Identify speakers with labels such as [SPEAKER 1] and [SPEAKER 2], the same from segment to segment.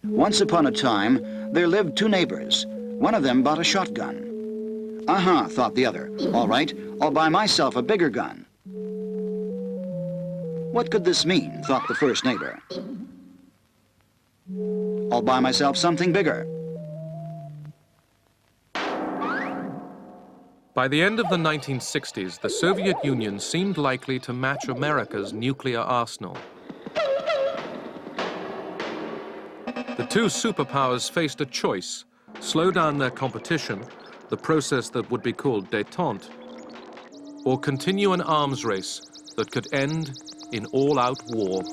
[SPEAKER 1] Once upon a time, there lived two neighbors. One of them bought a shotgun. Aha, thought the other. All right, I'll buy myself a bigger gun. What could this mean, thought the first neighbor. I'll buy myself something bigger.
[SPEAKER 2] By the end of the 1960s, the Soviet Union seemed likely to match America's nuclear arsenal. The two superpowers faced a choice: slow down their competition, the process that would be called détente, or continue an arms race that could end in all-out war.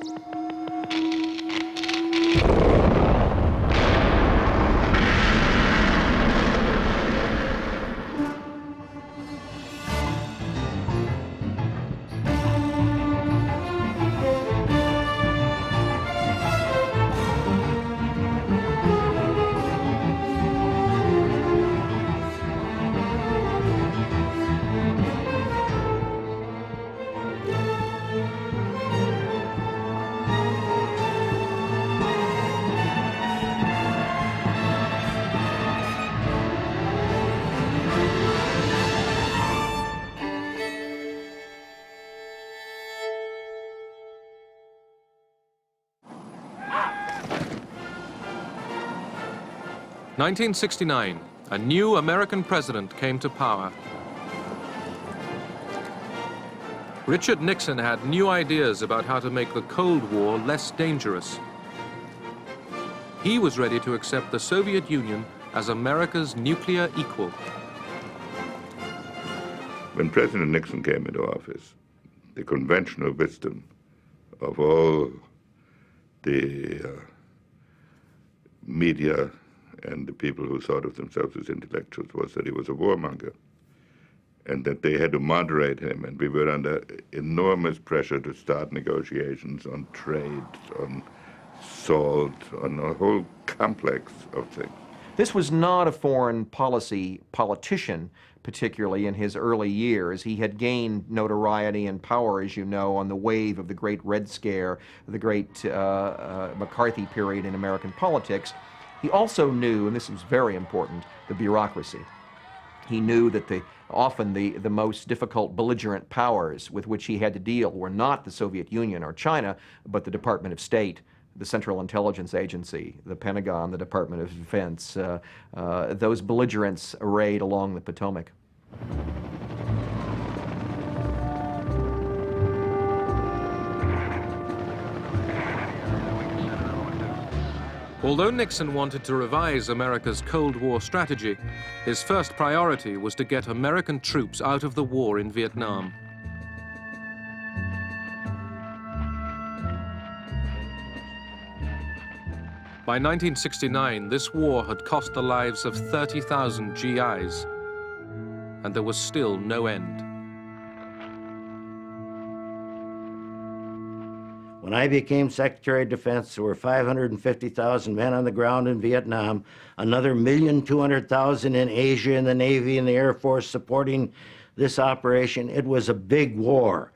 [SPEAKER 2] In 1969, a new American president came to power. Richard Nixon had new ideas about how to make the Cold War less dangerous. He was ready to accept the Soviet Union as America's nuclear equal.
[SPEAKER 3] When President Nixon came into office, the conventional wisdom of all the media and the people who thought of themselves as intellectuals was that he was a warmonger and that they had to moderate him, and we were under enormous pressure to start negotiations on trade, on salt, on a whole complex of things.
[SPEAKER 4] This was not a foreign policy politician, particularly in his early years. He had gained notoriety and power, as you know, on the wave of the Great Red Scare, the Great McCarthy period in American politics. He also knew, and this was very important, the bureaucracy. He knew that often the most difficult belligerent powers with which he had to deal were not the Soviet Union or China, but the Department of State, the Central Intelligence Agency, the Pentagon, the Department of Defense, those belligerents arrayed along the Potomac.
[SPEAKER 2] Although Nixon wanted to revise America's Cold War strategy, his first priority was to get American troops out of the war in Vietnam. By 1969, this war had cost the lives of 30,000 GIs, and there was still no end.
[SPEAKER 5] When I became Secretary of Defense, there were 550,000 men on the ground in Vietnam, another 1,200,000 in Asia in the Navy and the Air Force supporting this operation. It was a big war.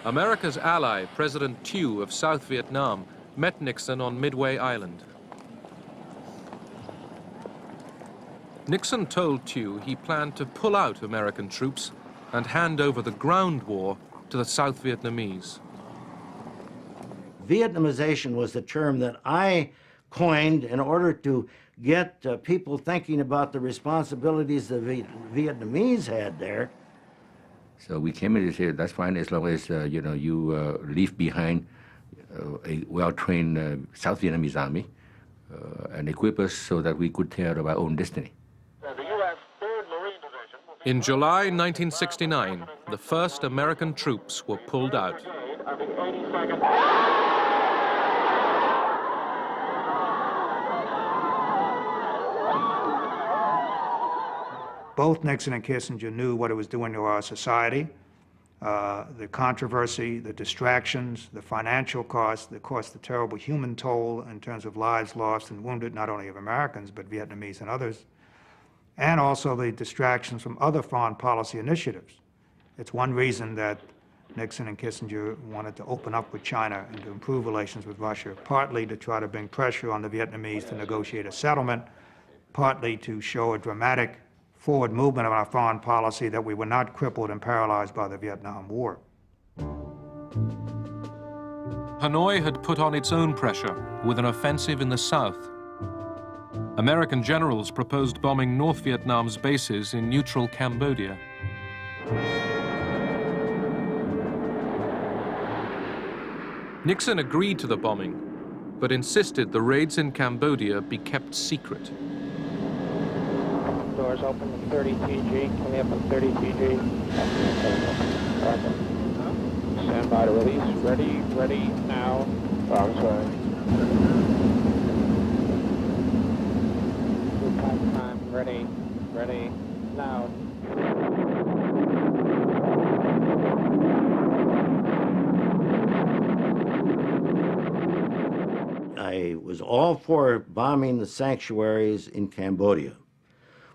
[SPEAKER 2] America's ally, President Thieu of South Vietnam, met Nixon on Midway Island. Nixon told Thieu he planned to pull out American troops and hand over the ground war to the South Vietnamese.
[SPEAKER 5] Vietnamization was the term that I coined in order to get people thinking about the responsibilities the Vietnamese had there.
[SPEAKER 6] So we came in to say, that's fine as long as you leave behind a well-trained South Vietnamese army and equip us so that we could take care of our own destiny.
[SPEAKER 2] In July 1969, the first American troops were pulled out.
[SPEAKER 7] Both Nixon and Kissinger knew what it was doing to our society, the controversy, the distractions, the financial costs, the terrible human toll in terms of lives lost and wounded, not only of Americans, but Vietnamese and others, and also the distractions from other foreign policy initiatives. It's one reason that Nixon and Kissinger wanted to open up with China and to improve relations with Russia, partly to try to bring pressure on the Vietnamese to negotiate a settlement, partly to show a dramatic forward movement of our foreign policy that we were not crippled and paralyzed by the Vietnam War.
[SPEAKER 2] Hanoi had put on its own pressure with an offensive in the south. American generals proposed bombing North Vietnam's bases in neutral Cambodia. Nixon agreed to the bombing, but insisted the raids in Cambodia be kept secret.
[SPEAKER 8] Doors open at 30 TG. Can we up at 30 TG? Stand by to release. Ready now. Oh, I'm sorry. Time. Ready now.
[SPEAKER 5] I was all for bombing the sanctuaries in Cambodia,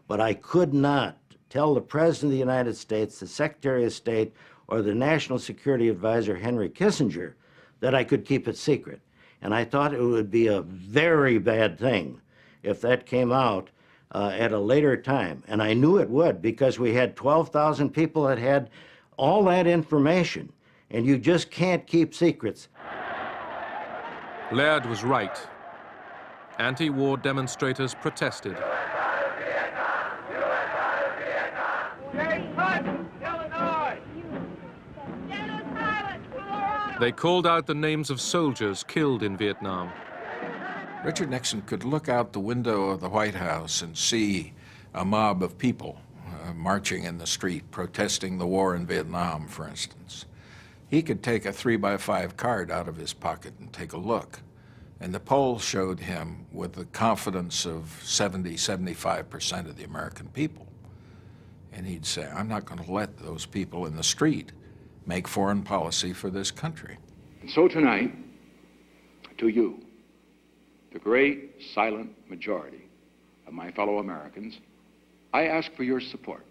[SPEAKER 5] but I could not tell the President of the United States, the Secretary of State, or the National Security Advisor, Henry Kissinger, that I could keep it secret. And I thought it would be a very bad thing if that came out at a later time. And I knew it would, because we had 12,000 people that had all that information, and you just can't keep secrets.
[SPEAKER 2] Laird was right. Anti-war demonstrators protested. They called out the names of soldiers killed in Vietnam.
[SPEAKER 9] Richard Nixon could look out the window of the White House and see a mob of people marching in the street, protesting the war in Vietnam, for instance. He could take a 3x5 card out of his pocket and take a look. And the polls showed him with the confidence of 75% of the American people. And he'd say, I'm not going to let those people in the street make foreign policy for this country.
[SPEAKER 10] And so tonight, to you, the great silent majority of my fellow Americans, I ask for your support.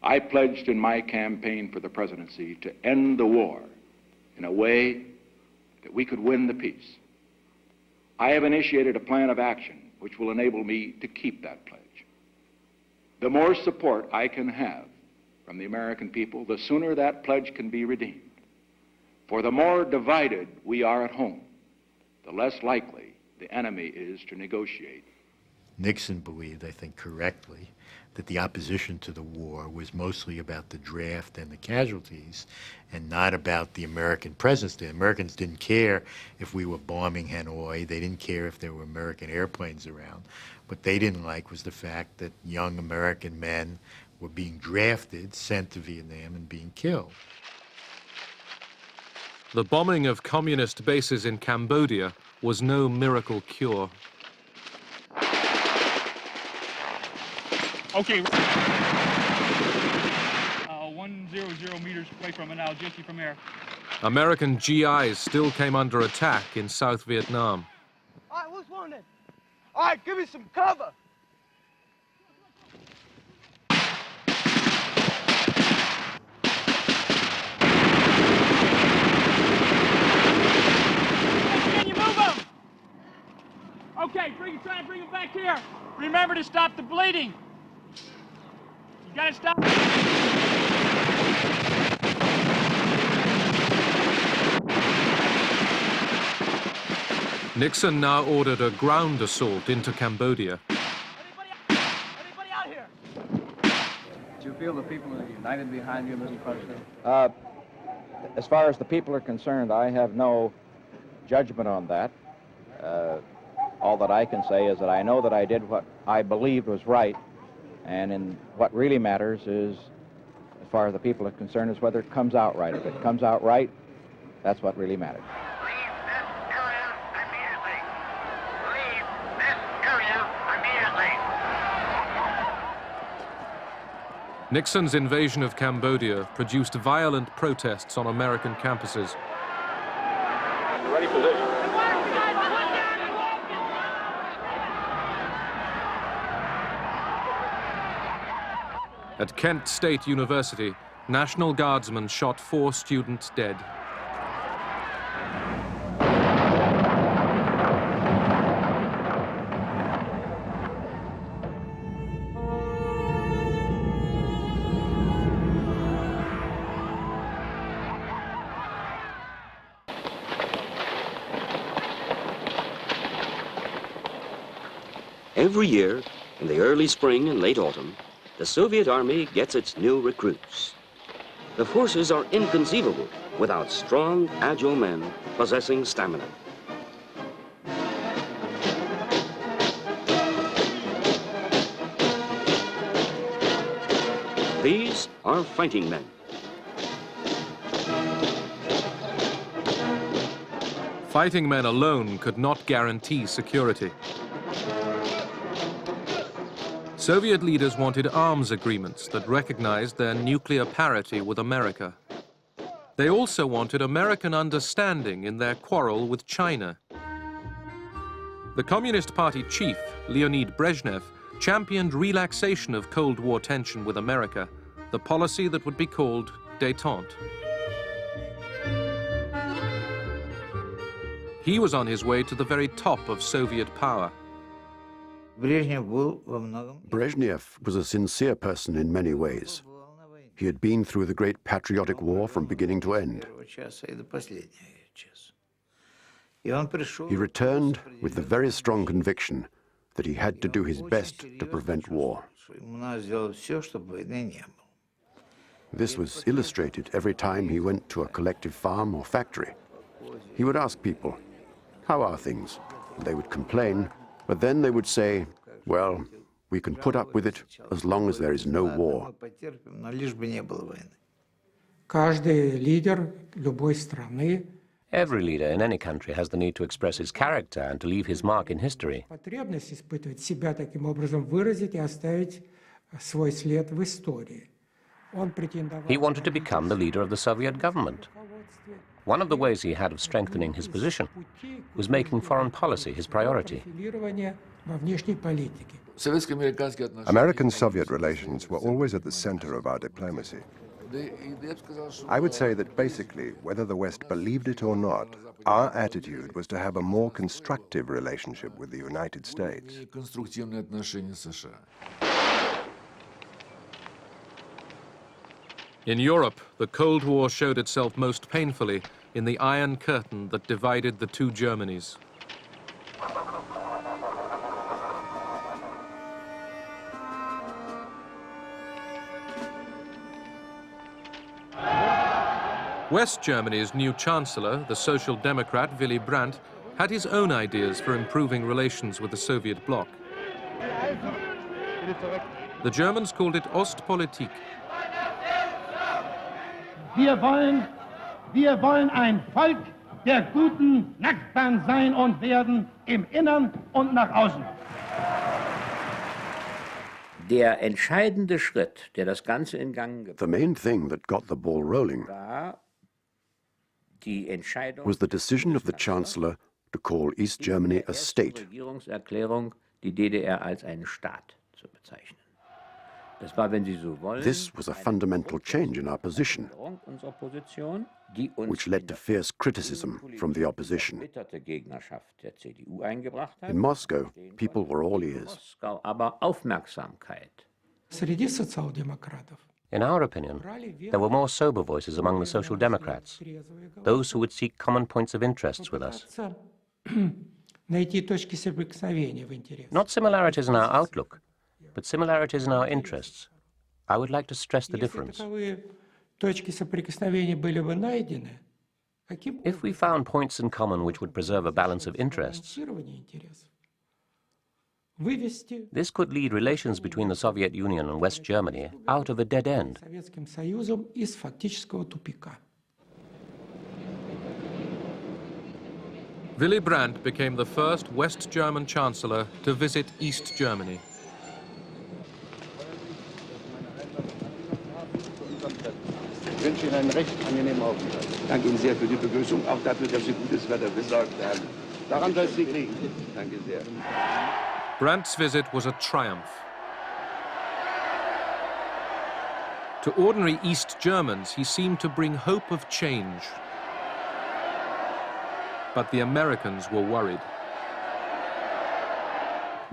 [SPEAKER 10] I pledged in my campaign for the presidency to end the war in a way that we could win the peace. I have initiated a plan of action which will enable me to keep that pledge. The more support I can have from the American people, the sooner that pledge can be redeemed. For the more divided we are at home, the less likely the enemy is to negotiate.
[SPEAKER 11] Nixon believed, I think correctly, that the opposition to the war was mostly about the draft and the casualties and not about the American presence. The Americans didn't care if we were bombing Hanoi. They didn't care if there were American airplanes around. What they didn't like was the fact that young American men were being drafted, sent to Vietnam, and being killed.
[SPEAKER 2] The bombing of communist bases in Cambodia was no miracle cure.
[SPEAKER 12] Okay. 100 meters away from it now, Jesse from air.
[SPEAKER 2] American GIs still came under attack in South Vietnam.
[SPEAKER 13] All right, who's wounded? All right, give me some cover.
[SPEAKER 12] Can you move them? Okay, try to bring them back here. Remember to stop the bleeding. You gotta stop.
[SPEAKER 2] Nixon now ordered a ground assault into Cambodia.
[SPEAKER 13] Everybody out here.
[SPEAKER 14] Do you feel the people are united behind you, Mr. President?
[SPEAKER 8] As far as the people are concerned, I have no judgment on that. All that I can say is that I know that I did what I believed was right, and what really matters is, as far as the people are concerned, is whether it comes out right. If it comes out right, that's what really matters.
[SPEAKER 2] Nixon's invasion of Cambodia produced violent protests on American campuses.
[SPEAKER 8] Ready position.
[SPEAKER 2] At Kent State University, National Guardsmen shot 4 students dead.
[SPEAKER 15] Every year, in the early spring and late autumn, the Soviet Army gets its new recruits. The forces are inconceivable without strong, agile men possessing stamina. These are fighting men.
[SPEAKER 2] Fighting men alone could not guarantee security. Soviet leaders wanted arms agreements that recognized their nuclear parity with America. They also wanted American understanding in their quarrel with China. The Communist Party chief, Leonid Brezhnev, championed relaxation of Cold War tension with America, the policy that would be called Détente. He was on his way to the very top of Soviet power.
[SPEAKER 16] Brezhnev was a sincere person in many ways. He had been through the great patriotic war from beginning to end. He returned with the very strong conviction that he had to do his best to prevent war. This was illustrated every time he went to a collective farm or factory. He would ask people, "How are things?" And they would complain, but then they would say, "Well, we can put up with it as long as there is no war."
[SPEAKER 17] Every leader in any country has the need to express his character and to leave his mark in history. He wanted to become the leader of the Soviet government. One of the ways he had of strengthening his position was making foreign policy his priority.
[SPEAKER 18] American-Soviet relations were always at the center of our diplomacy. I would say that basically, whether the West believed it or not, our attitude was to have a more constructive relationship with the United States.
[SPEAKER 2] In Europe, the Cold War showed itself most painfully in the Iron Curtain that divided the two Germanys. West Germany's new chancellor, the Social Democrat Willy Brandt, had his own ideas for improving relations with the Soviet bloc. The Germans called it Ostpolitik.
[SPEAKER 19] Wir wollen ein Volk der guten Nachbarn sein und werden im Innern und nach außen.
[SPEAKER 20] Der entscheidende Schritt, der das Ganze in Gang gebracht hat,
[SPEAKER 16] The main thing that got the ball rolling was the decision of the Chancellor to call East Germany a state.
[SPEAKER 20] Regierungserklärung, die DDR als einen Staat zu bezeichnen. Das war, wenn Sie so wollen,
[SPEAKER 16] This was a fundamental change in our position,
[SPEAKER 20] unserer Position, die uns
[SPEAKER 16] which led to fierce criticism from the opposition.
[SPEAKER 20] erbitterte Gegnerschaft der CDU eingebracht hat.
[SPEAKER 16] In Moscow, people were all ears.
[SPEAKER 20] Moskau aber Aufmerksamkeit.
[SPEAKER 17] In our opinion, there were more sober voices among the Social Democrats, those who would seek common points of interest with us. Not similarities in our outlook, but similarities in our interests. I would like to stress the difference. If we found points in common which would preserve a balance of interests, this could lead relations between the Soviet Union and West Germany out of a dead end.
[SPEAKER 2] Willy Brandt became the first West German chancellor to visit East Germany.
[SPEAKER 21] Ich wünsche Ihnen einen recht angenehmen Aufenthalt. Ich danke Ihnen sehr für die Begrüßung, auch dafür, dass Sie gutes Wetter besorgt haben. Daran soll es nicht liegen. Danke sehr.
[SPEAKER 2] Brandt's visit was a triumph. To ordinary East Germans, he seemed to bring hope of change. But the Americans were worried.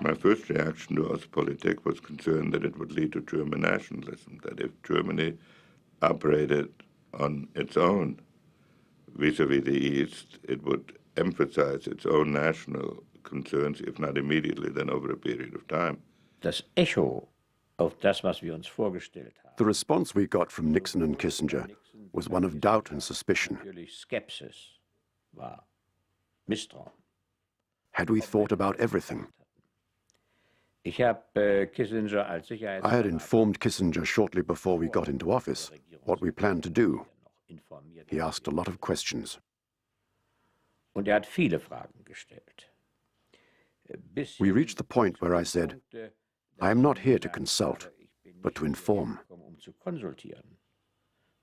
[SPEAKER 3] My first reaction to Ostpolitik was concerned that it would lead to German nationalism, that if Germany operated on its own vis-à-vis the East, it would emphasize its own national concerns, if not immediately, then over a period of time.
[SPEAKER 20] Das Echo auf das, was wir uns vorgestellt haben.
[SPEAKER 16] The response we got from Nixon and Kissinger was one of doubt and suspicion.
[SPEAKER 20] Natürlich Skepsis war, Misstrauen.
[SPEAKER 16] Had we thought about everything?
[SPEAKER 20] Ich habe Kissinger als
[SPEAKER 16] I had informed Kissinger shortly before we got into office what we planned to do. He asked a lot of questions.
[SPEAKER 20] Und hat viele Fragen gestellt.
[SPEAKER 16] We reached the point where I said, I am not here to consult, but to inform.
[SPEAKER 20] Zu konsultieren,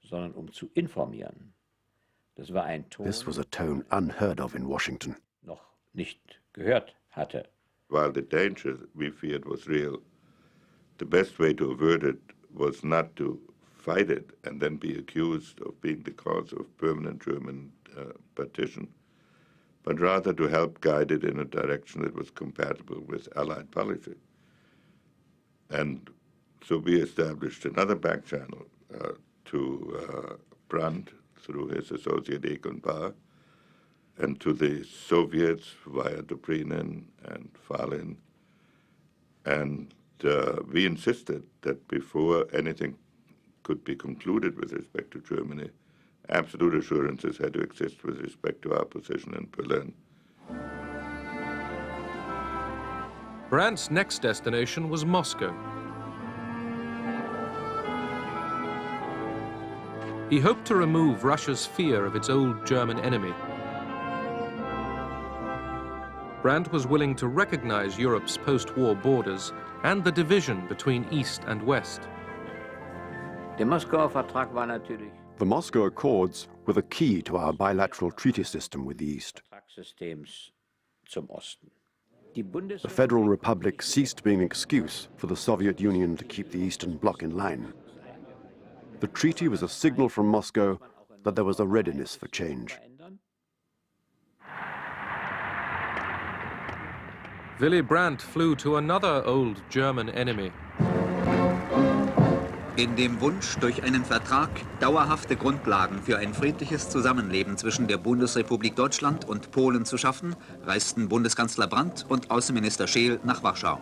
[SPEAKER 20] sondern zu informieren. Das war ein Ton,
[SPEAKER 16] This was a tone unheard of in Washington.
[SPEAKER 20] Noch nicht gehört hatte.
[SPEAKER 3] While the danger we feared was real, the best way to avert it was not to fight it and then be accused of being the cause of permanent German partition, but rather to help guide it in a direction that was compatible with Allied policy. And so we established another back channel to Brandt through his associate Egon Bahr, and to the Soviets via Dobrynin and Falin. And we insisted that before anything could be concluded with respect to Germany, absolute assurances had to exist with respect to our position in Berlin.
[SPEAKER 2] Brandt's next destination was Moscow. He hoped to remove Russia's fear of its old German enemy. Brandt was willing to recognize Europe's post-war borders and the division between East and West.
[SPEAKER 20] Der Moskauer Vertrag war natürlich
[SPEAKER 16] The Moscow Accords were the key to our bilateral treaty system with the East.
[SPEAKER 20] Vertragssystems zum Osten.
[SPEAKER 16] The Federal Republic ceased being an excuse for the Soviet Union to keep the Eastern Bloc in line. The treaty was a signal from Moscow that there was a readiness for change.
[SPEAKER 2] Willy Brandt flew to another old German enemy.
[SPEAKER 1] In dem Wunsch, durch einen Vertrag dauerhafte Grundlagen für ein friedliches Zusammenleben zwischen der Bundesrepublik Deutschland und Polen zu schaffen, reisten Bundeskanzler Brandt und Außenminister Scheel nach Warschau.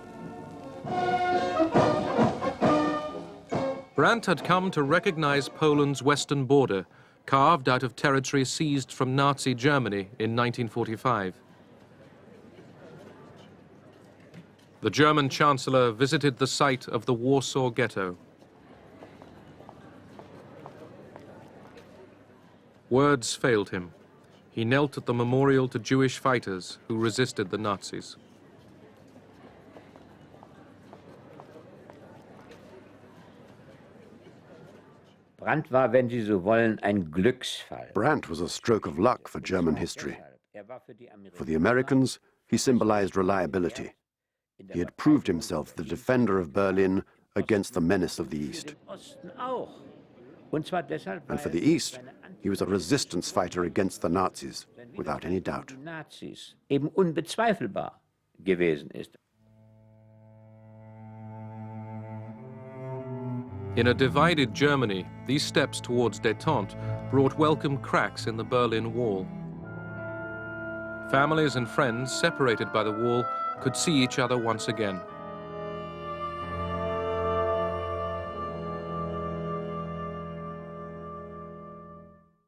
[SPEAKER 2] Brandt had come to recognize Poland's western border, carved out of territory seized from Nazi Germany in 1945. The German Chancellor visited the site of the Warsaw Ghetto. Words failed him. He knelt at the memorial to Jewish fighters who resisted the Nazis.
[SPEAKER 20] Brandt war, wenn Sie so wollen, ein Glücksfall.
[SPEAKER 16] Brandt was a stroke of luck for German history. For the Americans, he symbolized reliability. He had proved himself the defender of Berlin against the menace of the East. And for the East, he was a resistance fighter against the Nazis, without any doubt.
[SPEAKER 20] Nazis eben unbezweifelbar gewesen ist.
[SPEAKER 2] In a divided Germany, these steps towards détente brought welcome cracks in the Berlin Wall. Families and friends separated by the wall could see each other once again.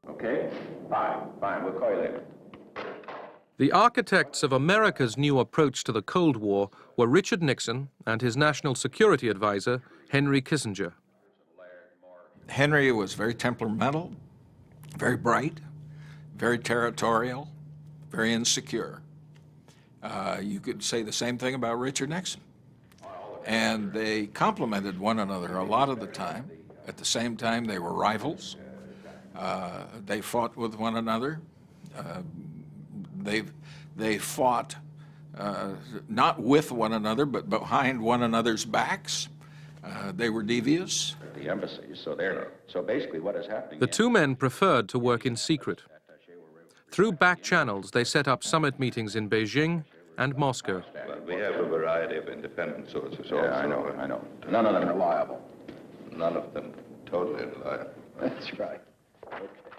[SPEAKER 10] Okay, fine, we'll call you later.
[SPEAKER 2] The architects of America's new approach to the Cold War were Richard Nixon and his national security advisor, Henry Kissinger.
[SPEAKER 9] Henry was very temperamental, very bright, very territorial, very insecure. You could say the same thing about Richard Nixon. And they complemented one another a lot of the time. At the same time, they were rivals. They fought with one another. They fought not with one another, but behind one another's backs. They were devious.
[SPEAKER 10] the embassies, so basically what is happening...
[SPEAKER 2] The two men preferred to work in secret. Through back channels, they set up summit meetings in Beijing and Moscow.
[SPEAKER 3] Well, we have a variety of independent sources also.
[SPEAKER 10] Yeah, I know. None of them reliable.
[SPEAKER 3] None of them totally reliable.
[SPEAKER 10] That's right.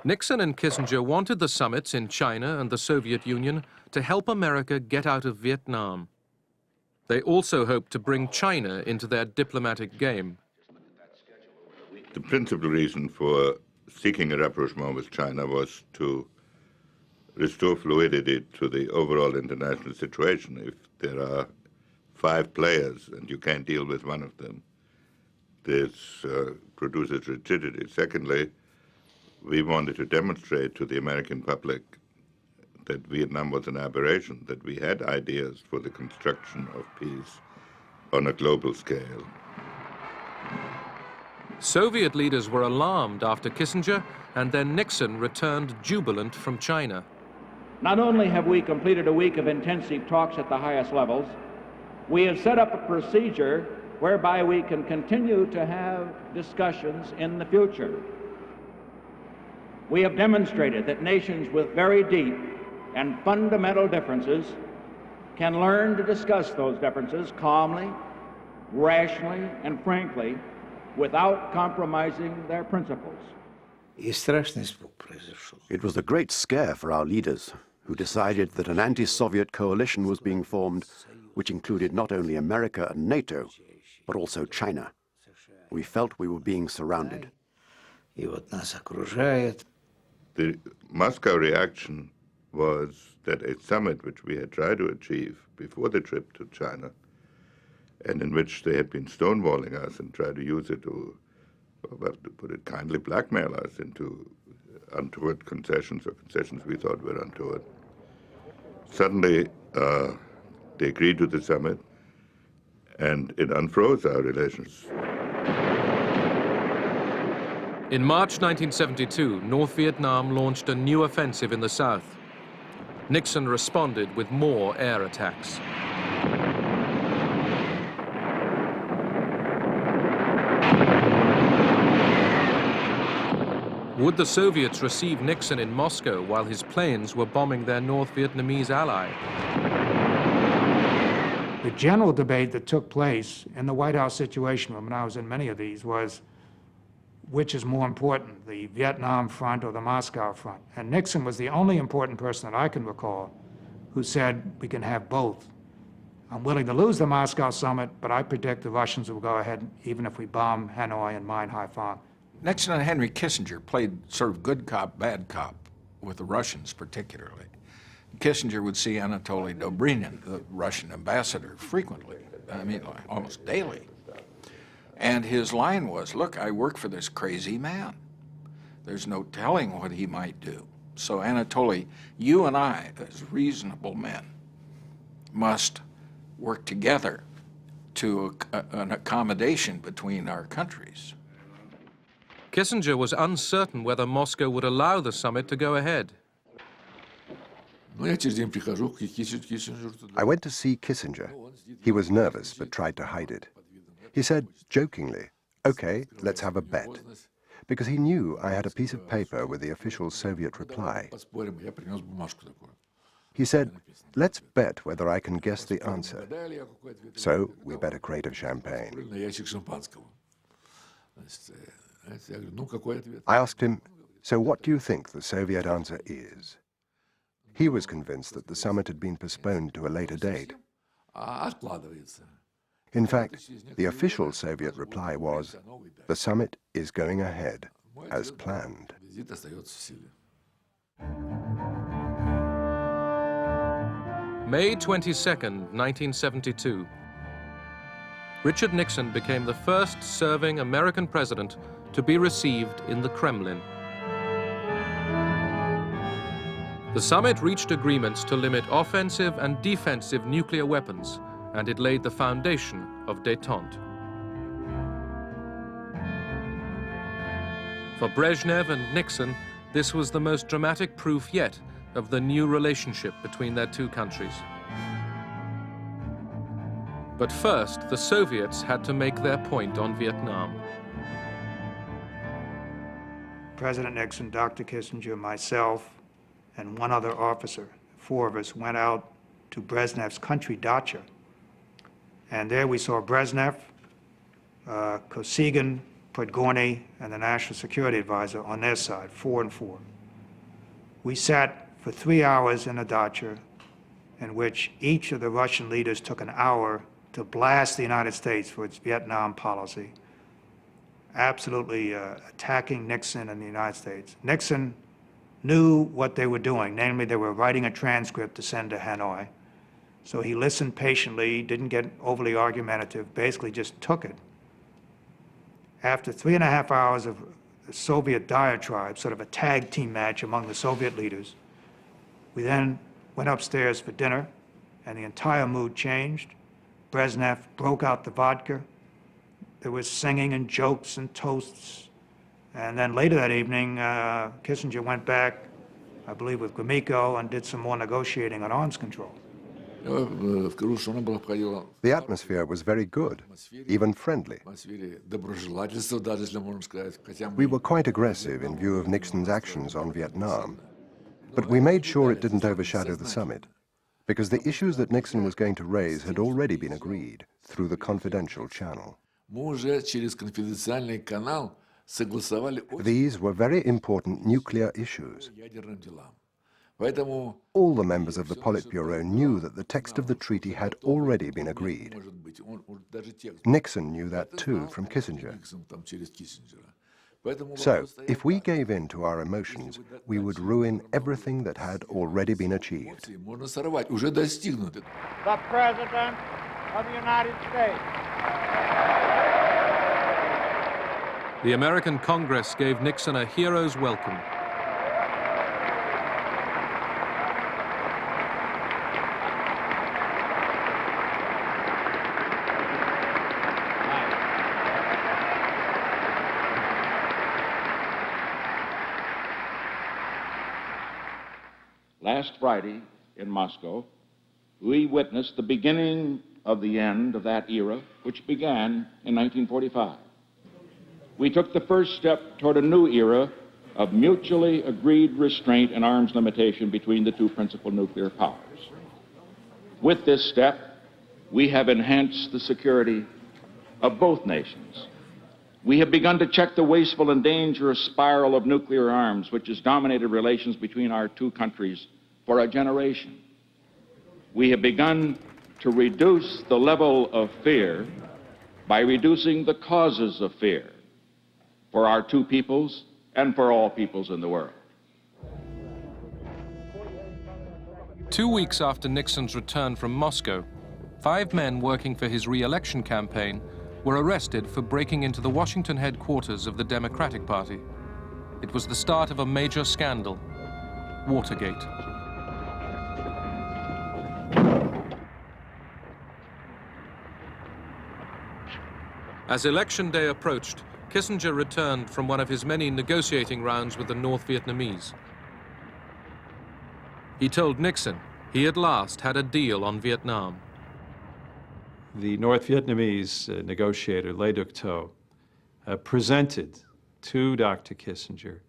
[SPEAKER 2] Nixon and Kissinger wanted the summits in China and the Soviet Union to help America get out of Vietnam. They also hoped to bring China into their diplomatic game.
[SPEAKER 3] The principal reason for seeking a rapprochement with China was to restore fluidity to the overall international situation. If there are 5 players and you can't deal with one of them, this produces rigidity. Secondly, we wanted to demonstrate to the American public that Vietnam was an aberration, that we had ideas for the construction of peace on a global scale.
[SPEAKER 2] Soviet leaders were alarmed after Kissinger, and then Nixon returned jubilant from China.
[SPEAKER 8] Not only have we completed a week of intensive talks at the highest levels, we have set up a procedure whereby we can continue to have discussions in the future. We have demonstrated that nations with very deep and fundamental differences can learn to discuss those differences calmly, rationally, and frankly, without compromising their principles.
[SPEAKER 16] It was a great scare for our leaders, who decided that an anti-Soviet coalition was being formed, which included not only America and NATO, but also China. We felt we were being surrounded.
[SPEAKER 3] The Moscow reaction was that a summit which we had tried to achieve before the trip to China, and in which they had been stonewalling us and tried to use it to, well, to put it kindly, blackmail us into untoward concessions, or concessions we thought were untoward. Suddenly, they agreed to the summit, and it unfroze our relations.
[SPEAKER 2] In March 1972, North Vietnam launched a new offensive in the south. Nixon responded with more air attacks. Would the Soviets receive Nixon in Moscow while his planes were bombing their North Vietnamese ally?
[SPEAKER 7] The general debate that took place in the White House Situation Room, and I was in many of these, was which is more important, the Vietnam front or the Moscow front? And Nixon was the only important person that I can recall who said we can have both. I'm willing to lose the Moscow summit, but I predict the Russians will go ahead even if we bomb Hanoi and mine Haiphong.
[SPEAKER 9] Nixon and Henry Kissinger played sort of good cop, bad cop with the Russians particularly. Kissinger would see Anatoly Dobrynin, the Russian ambassador, frequently, I mean, almost daily. And his line was, look, I work for this crazy man. There's no telling what he might do. So Anatoly, you and I, as reasonable men, must work together to an accommodation between our countries.
[SPEAKER 2] Kissinger was uncertain whether Moscow would allow the summit to go ahead.
[SPEAKER 18] I went to see Kissinger. He was nervous but tried to hide it. He said jokingly, "Okay, let's have a bet," because he knew I had a piece of paper with the official Soviet reply. He said, "Let's bet whether I can guess the answer." So we bet a crate of champagne. I asked him, "So what do you think the Soviet answer is?" He was convinced that the summit had been postponed to a later date. In fact, the official Soviet reply was, "The summit is going ahead, as planned."
[SPEAKER 2] May 22nd, 1972. Richard Nixon became the first serving American president to be received in the Kremlin. The summit reached agreements to limit offensive and defensive nuclear weapons, and it laid the foundation of Détente. For Brezhnev and Nixon, this was the most dramatic proof yet of the new relationship between their two countries. But first, the Soviets had to make their point on Vietnam.
[SPEAKER 7] President Nixon, Dr. Kissinger, myself, and one other officer, 4 of us, went out to Brezhnev's country dacha. And there we saw Brezhnev, Kosygin, Podgorny, and the National Security Advisor on their side, 4 and 4. We sat for 3 hours in a dacha in which each of the Russian leaders took an hour to blast the United States for its Vietnam policy, absolutely attacking Nixon and the United States. Nixon knew what they were doing, namely they were writing a transcript to send to Hanoi. So he listened patiently, didn't get overly argumentative, basically just took it. After 3.5 hours of the Soviet diatribe, sort of a tag team match among the Soviet leaders, we then went upstairs for dinner, and the entire mood changed. Brezhnev broke out the vodka. There was singing and jokes and toasts. And then later that evening, Kissinger went back, I believe with Gromyko, and did some more negotiating on arms control.
[SPEAKER 18] The atmosphere was very good, even friendly. We were quite aggressive in view of Nixon's actions on Vietnam, but we made sure it didn't overshadow the summit, because the issues that Nixon was going to raise had already been agreed through the confidential channel. These were very important nuclear issues. All the members of the Politburo knew that the text of the treaty had already been agreed. Nixon knew that too from Kissinger. So, if we gave in to our emotions, we would ruin everything that had already been achieved.
[SPEAKER 12] The President of the United States.
[SPEAKER 2] The American Congress gave Nixon a hero's welcome.
[SPEAKER 10] Last Friday in Moscow, we witnessed the beginning of the end of that era, which began in 1945. We took the first step toward a new era of mutually agreed restraint and arms limitation between the two principal nuclear powers. With this step, we have enhanced the security of both nations. We have begun to check the wasteful and dangerous spiral of nuclear arms, which has dominated relations between our two countries for a generation. We have begun to reduce the level of fear by reducing the causes of fear for our two peoples and for all peoples in the world.
[SPEAKER 2] 2 weeks after Nixon's return from Moscow, 5 men working for his re-election campaign were arrested for breaking into the Washington headquarters of the Democratic Party. It was the start of a major scandal, Watergate. As election day approached, Kissinger returned from one of his many negotiating rounds with the North Vietnamese. He told Nixon he at last had a deal on Vietnam.
[SPEAKER 4] The North Vietnamese negotiator, Le Duc Tho, presented to Dr. Kissinger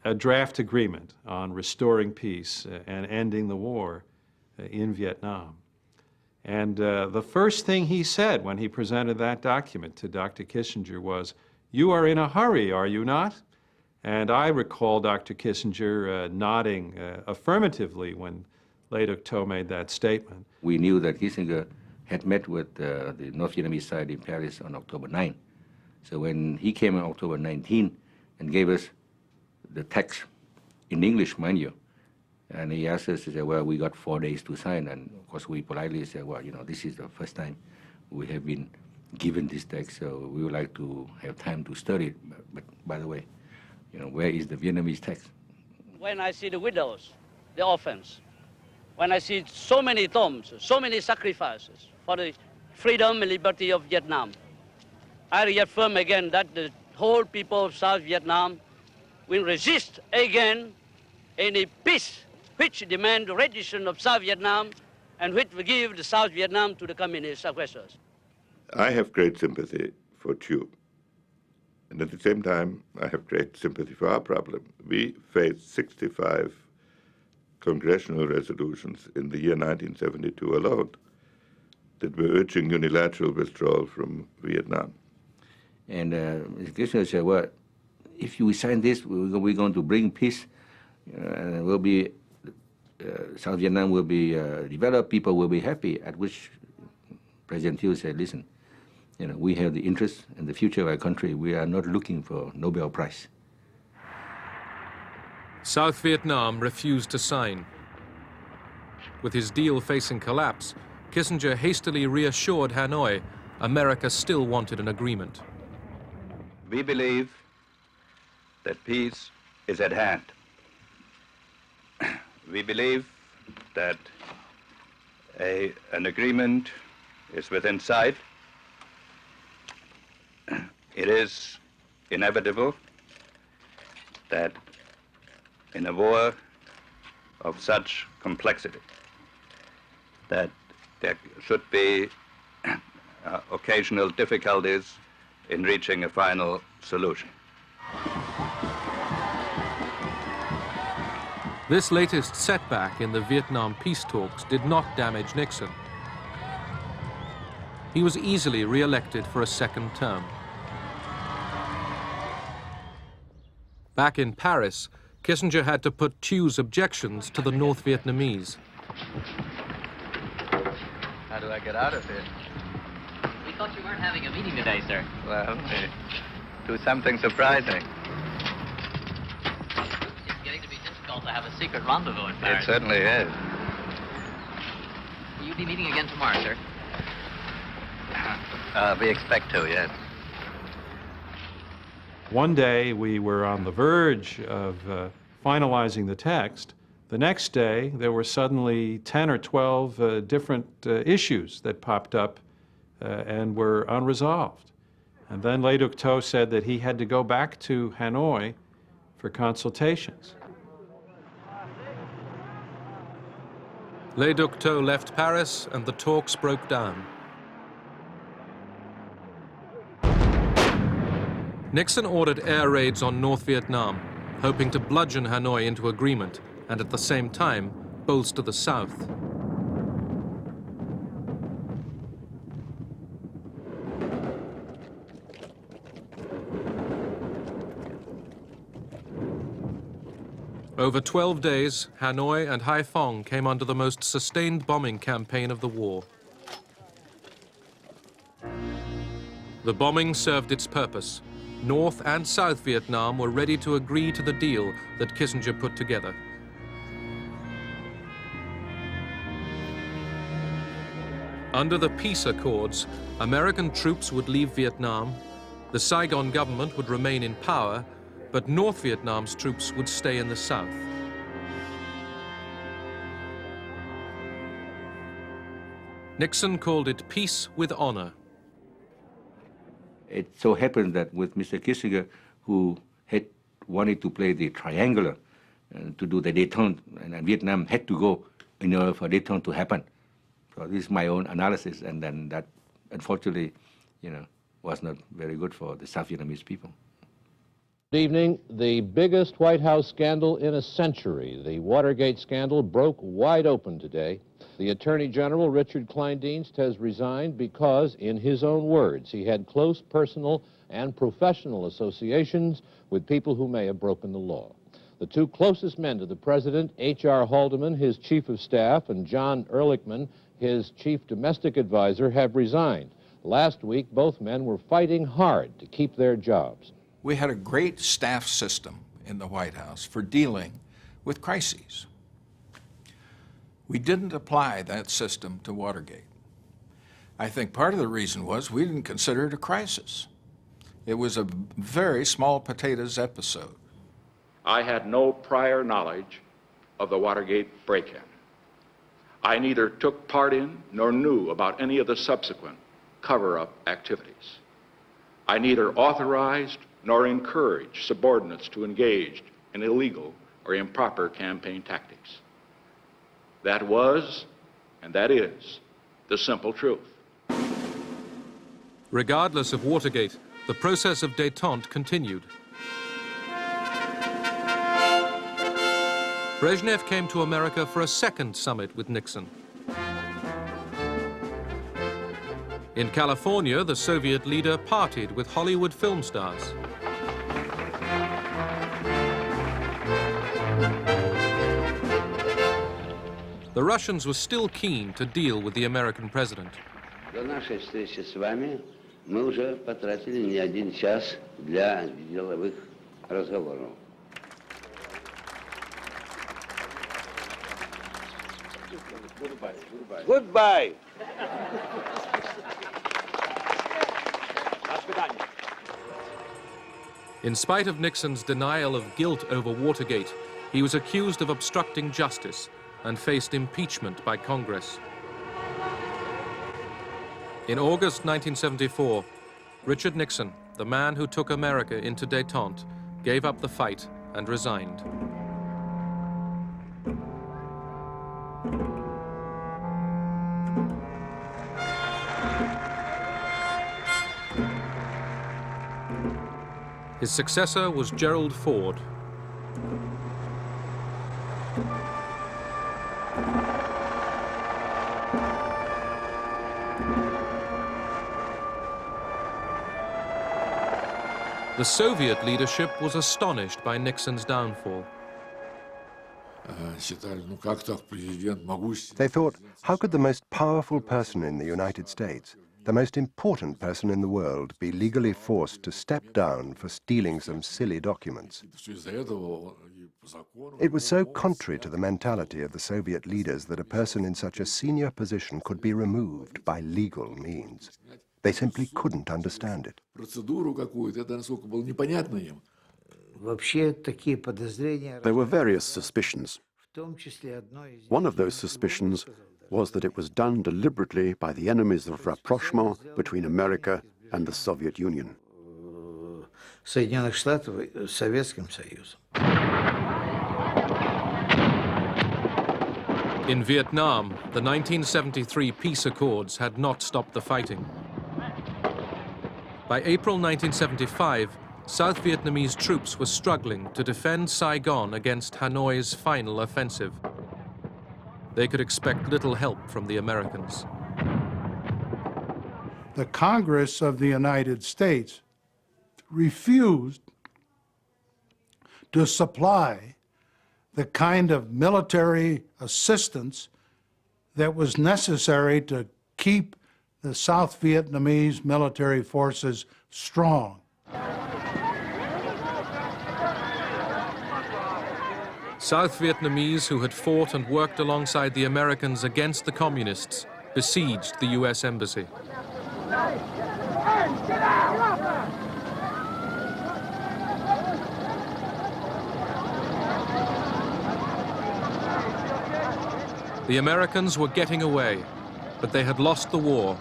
[SPEAKER 4] a draft agreement on restoring peace and ending the war in Vietnam. And the first thing he said when he presented that document to Dr. Kissinger was, "You are in a hurry, are you not?" And I recall Dr. Kissinger nodding affirmatively when Le Duc Tho made that statement.
[SPEAKER 6] We knew that Kissinger had met with the North Vietnamese side in Paris on October 9. So when he came on October 19 and gave us the text in English, mind you, and he asked us to say, well, we got 4 days to sign. And of course, we politely said, well, you know, this is the first time we have been given this text, so we would like to have time to study it. But by the way, you know, where is the Vietnamese text?
[SPEAKER 22] When I see the widows, the orphans, when I see so many tombs, so many sacrifices for the freedom and liberty of Vietnam, I reaffirm again that the whole people of South Vietnam will resist again any peace which demand the rendition of South Vietnam and which will give the South Vietnam to the communist aggressors.
[SPEAKER 3] I have great sympathy for Thieu. And at the same time, I have great sympathy for our problem. We faced 65 congressional resolutions in the year 1972 alone that were urging unilateral withdrawal from Vietnam.
[SPEAKER 6] And Mr. Kissinger said, well, if you sign this, we're going to bring peace, and we'll be, South Vietnam will be developed, people will be happy, at which President Thieu said, listen, we have the interest in the future of our country. We are not looking for Nobel Prize.
[SPEAKER 2] South Vietnam refused to sign. With his deal facing collapse, Kissinger hastily reassured Hanoi America still wanted an agreement.
[SPEAKER 5] We believe that peace is at hand. We believe that an agreement is within sight. It is inevitable that in a war of such complexity, that there should be occasional difficulties in reaching a final solution.
[SPEAKER 2] This latest setback in the Vietnam peace talks did not damage Nixon. He was easily re-elected for a second term. Back in Paris, Kissinger had to put Thieu's objections to the North Vietnamese.
[SPEAKER 5] How do I get out of here?
[SPEAKER 11] We thought you weren't having a meeting today, sir.
[SPEAKER 5] Well, do something surprising.
[SPEAKER 11] It's getting to be difficult to have a secret rendezvous in Paris.
[SPEAKER 5] It certainly is.
[SPEAKER 11] Will you be meeting again tomorrow, sir?
[SPEAKER 5] We expect to, yes.
[SPEAKER 4] One day we were on the verge of finalizing the text. The next day there were suddenly 10 or 12 different issues that popped up and were unresolved. And then Le Duc Tho said that he had to go back to Hanoi for consultations.
[SPEAKER 2] Le Duc Tho left Paris and the talks broke down. Nixon ordered air raids on North Vietnam, hoping to bludgeon Hanoi into agreement and at the same time bolster the South. Over 12 days, Hanoi and Haiphong came under the most sustained bombing campaign of the war. The bombing served its purpose. North and South Vietnam were ready to agree to the deal that Kissinger put together. Under the peace accords, American troops would leave Vietnam, the Saigon government would remain in power, but North Vietnam's troops would stay in the South. Nixon called it peace with honor.
[SPEAKER 6] It so happened that with Mr. Kissinger, who had wanted to play the triangular, to do the détente, and Vietnam had to go in order for détente to happen. So this is my own analysis, and then that, unfortunately, was not very good for the South Vietnamese people.
[SPEAKER 23] Good evening. The biggest White House scandal in a century, the Watergate scandal, broke wide open today. The Attorney General, Richard Kleindienst, has resigned because, in his own words, he had close personal and professional associations with people who may have broken the law. The two closest men to the president, H.R. Haldeman, his chief of staff, and John Ehrlichman, his chief domestic advisor, have resigned. Last week, both men were fighting hard to keep their jobs.
[SPEAKER 9] We had a great staff system in the White House for dealing with crises. We didn't apply that system to Watergate. I think part of the reason was we didn't consider it a crisis. It was a very small potatoes episode.
[SPEAKER 10] I had no prior knowledge of the Watergate break-in. I neither took part in nor knew about any of the subsequent cover-up activities. I neither authorized nor encouraged subordinates to engage in illegal or improper campaign tactics. That was, and that is, the simple truth.
[SPEAKER 2] Regardless of Watergate, the process of détente continued. Brezhnev came to America for a second summit with Nixon. In California, the Soviet leader partied with Hollywood film stars. The Russians were still keen to deal with the American president.
[SPEAKER 21] До нашей встречи с вами мы уже потратили не один час для деловых разговоров. Goodbye.
[SPEAKER 2] In spite of Nixon's denial of guilt over Watergate, he was accused of obstructing justice and faced impeachment by Congress. In August 1974, Richard Nixon, the man who took America into détente, gave up the fight and resigned. His successor was Gerald Ford. The Soviet leadership was astonished by Nixon's downfall.
[SPEAKER 18] They thought, how could the most powerful person in the United States, the most important person in the world, be legally forced to step down for stealing some silly documents? It was so contrary to the mentality of the Soviet leaders that a person in such a senior position could be removed by legal means. They simply couldn't understand it.
[SPEAKER 16] There were various suspicions. One of those suspicions was that it was done deliberately by the enemies of rapprochement between America and the Soviet Union.
[SPEAKER 2] In Vietnam, the 1973 peace accords had not stopped the fighting. By April 1975, South Vietnamese troops were struggling to defend Saigon against Hanoi's final offensive. They could expect little help from the Americans.
[SPEAKER 13] The Congress of the United States refused to supply the kind of military assistance that was necessary to keep the South Vietnamese military forces strong.
[SPEAKER 2] South Vietnamese who had fought and worked alongside the Americans against the communists besieged the U.S. Embassy. The Americans were getting away, but they had lost the war,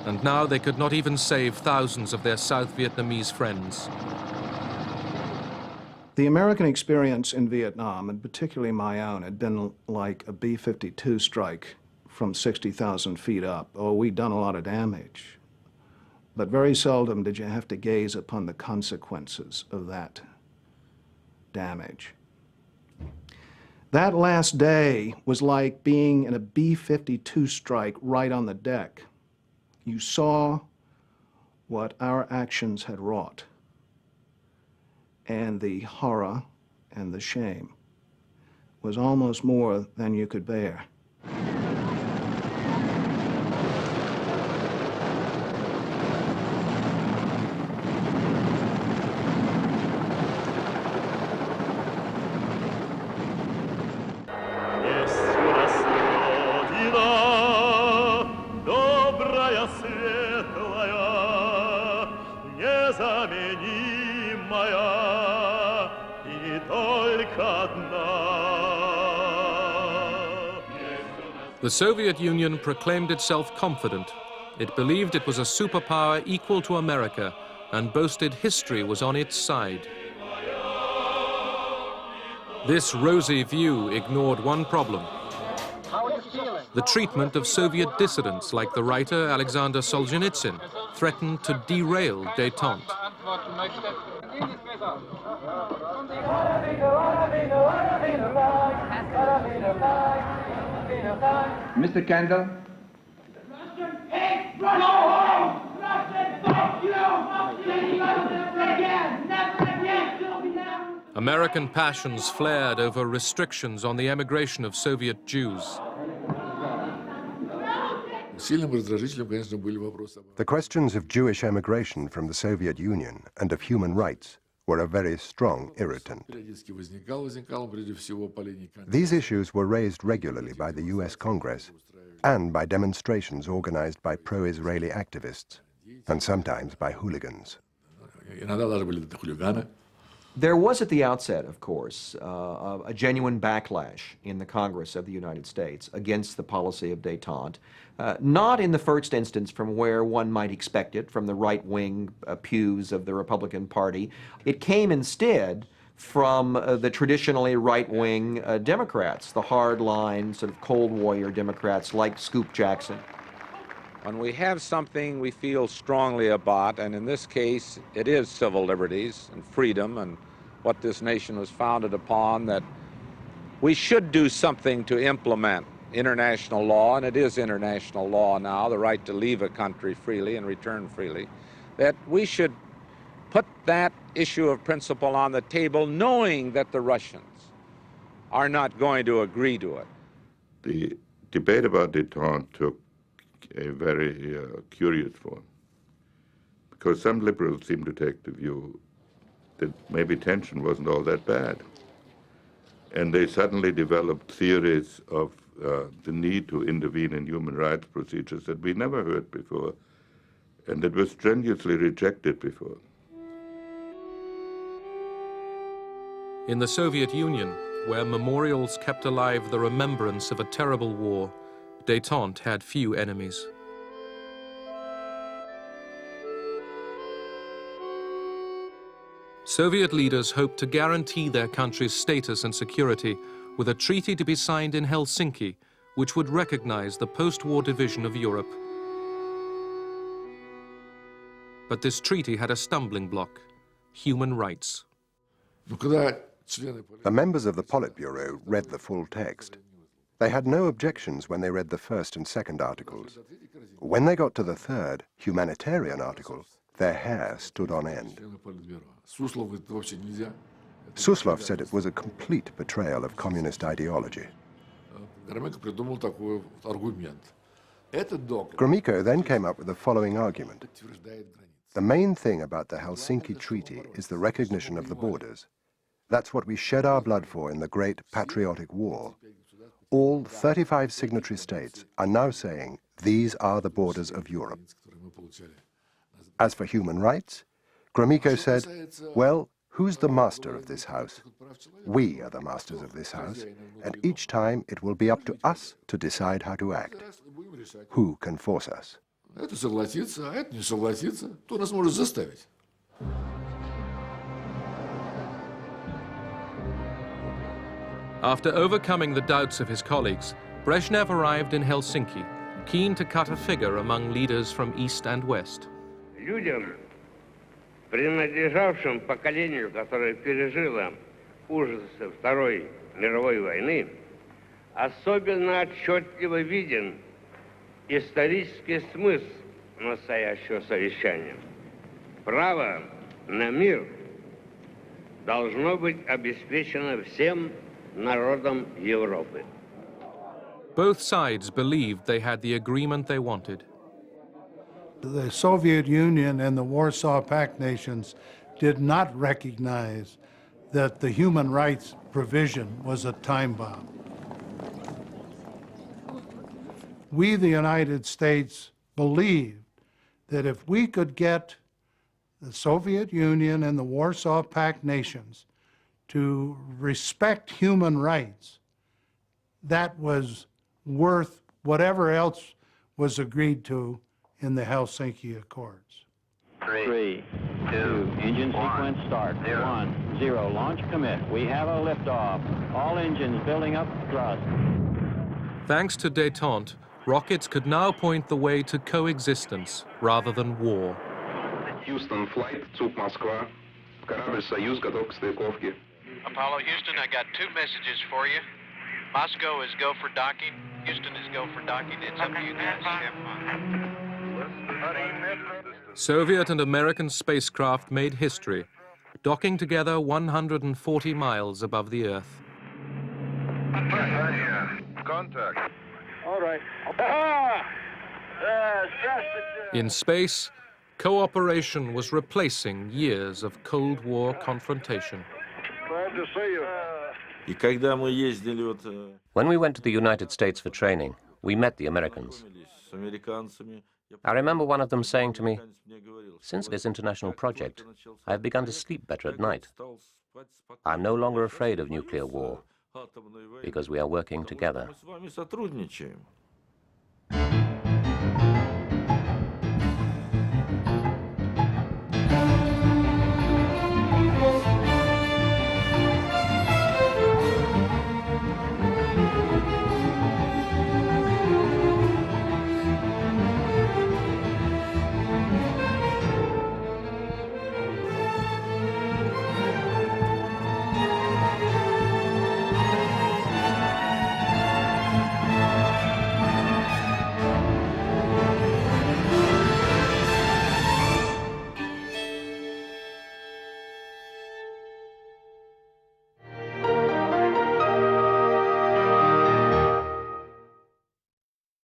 [SPEAKER 2] and now they could not even save thousands of their South Vietnamese friends.
[SPEAKER 14] The American experience in Vietnam, and particularly my own, had been like a B-52 strike from 60,000 feet up. Oh, we'd done a lot of damage, but very seldom did you have to gaze upon the consequences of that damage. That last day was like being in a B-52 strike right on the deck. You saw what our actions had wrought, and the horror and the shame was almost more than you could bear.
[SPEAKER 2] The Soviet Union proclaimed itself confident. It believed it was a superpower equal to America and boasted history was on its side. This rosy view ignored one problem. The treatment of Soviet dissidents like the writer Alexander Solzhenitsyn threatened to derail Détente.
[SPEAKER 15] Mr. Kendall?
[SPEAKER 2] American passions flared over restrictions on the emigration of Soviet Jews.
[SPEAKER 18] The questions of Jewish emigration from the Soviet Union and of human rights were a very strong irritant. These issues were raised regularly by the US Congress and by demonstrations organized by pro-Israeli activists, and sometimes by hooligans.
[SPEAKER 17] There was at the outset, of course, a genuine backlash in the Congress of the United States against the policy of détente, not in the first instance from where one might expect it, from the right-wing pews of the Republican Party. It came instead from the traditionally right-wing Democrats, the hard-line, sort of Cold Warrior Democrats like Scoop Jackson.
[SPEAKER 19] When we have something we feel strongly about, and in this case it is civil liberties and freedom and what this nation was founded upon, that we should do something to implement international law, and it is international law now, the right to leave a country freely and return freely, that we should put that issue of principle on the table knowing that the Russians are not going to agree to it.
[SPEAKER 3] The debate about détente took a very curious form, because some liberals seem to take the view that maybe tension wasn't all that bad. And they suddenly developed theories of the need to intervene in human rights procedures that we never heard before, and that were strenuously rejected before.
[SPEAKER 2] In the Soviet Union, where memorials kept alive the remembrance of a terrible war, Détente had few enemies. Soviet leaders hoped to guarantee their country's status and security with a treaty to be signed in Helsinki, which would recognize the post-war division of Europe. But this treaty had a stumbling block: human rights.
[SPEAKER 18] The members of the Politburo read the full text. They had no objections when they read the first and second articles. When they got to the third, humanitarian article, their hair stood on end. Suslov said it was a complete betrayal of communist ideology. Gromyko then came up with the following argument. The main thing about the Helsinki Treaty is the recognition of the borders. That's what we shed our blood for in the Great Patriotic War. All 35 signatory states are now saying these are the borders of Europe. As for human rights, Gromyko said, well, who's the master of this house? We are the masters of this house, and each time it will be up to us to decide how to act. Who can force us?
[SPEAKER 2] After overcoming the doubts of his colleagues, Brezhnev arrived in Helsinki, keen to cut a figure among leaders from East and West.
[SPEAKER 24] Людям, принадлежавшим поколению, которое пережило ужасы Второй мировой войны, особенно отчетливо виден исторический смысл настоящего совещания. Право на мир должно быть обеспечено всем народам Европы.
[SPEAKER 2] Both sides believed they had the agreement they wanted.
[SPEAKER 13] The Soviet Union and the Warsaw Pact nations did not recognize that the human rights provision was a time bomb. We, the United States, believed that if we could get the Soviet Union and the Warsaw Pact nations to respect human rights, that was worth whatever else was agreed to in the Helsinki Accords.
[SPEAKER 25] 3, 2, engine sequence start. 1, 0, launch commit. We have a liftoff. All engines building up thrust.
[SPEAKER 2] Thanks to Détente, rockets could now point the way to coexistence rather than war.
[SPEAKER 1] Houston flight, Zug Moskva. Корабль Союз готов к стыковке.
[SPEAKER 7] Apollo Houston, I got 2 messages for you. Moscow is go for docking. Houston is go for docking. It's up to you guys. Have fun.
[SPEAKER 2] Soviet and American spacecraft made history, docking together 140 miles above the Earth.
[SPEAKER 1] Contact.
[SPEAKER 21] All right.
[SPEAKER 2] In space, cooperation was replacing years of Cold War confrontation.
[SPEAKER 21] Glad to see you.
[SPEAKER 8] When we went to the United States for training, we met the Americans. I remember one of them saying to me, "Since this international project, I have begun to sleep better at night. I'm no longer afraid of nuclear war, because we are working together."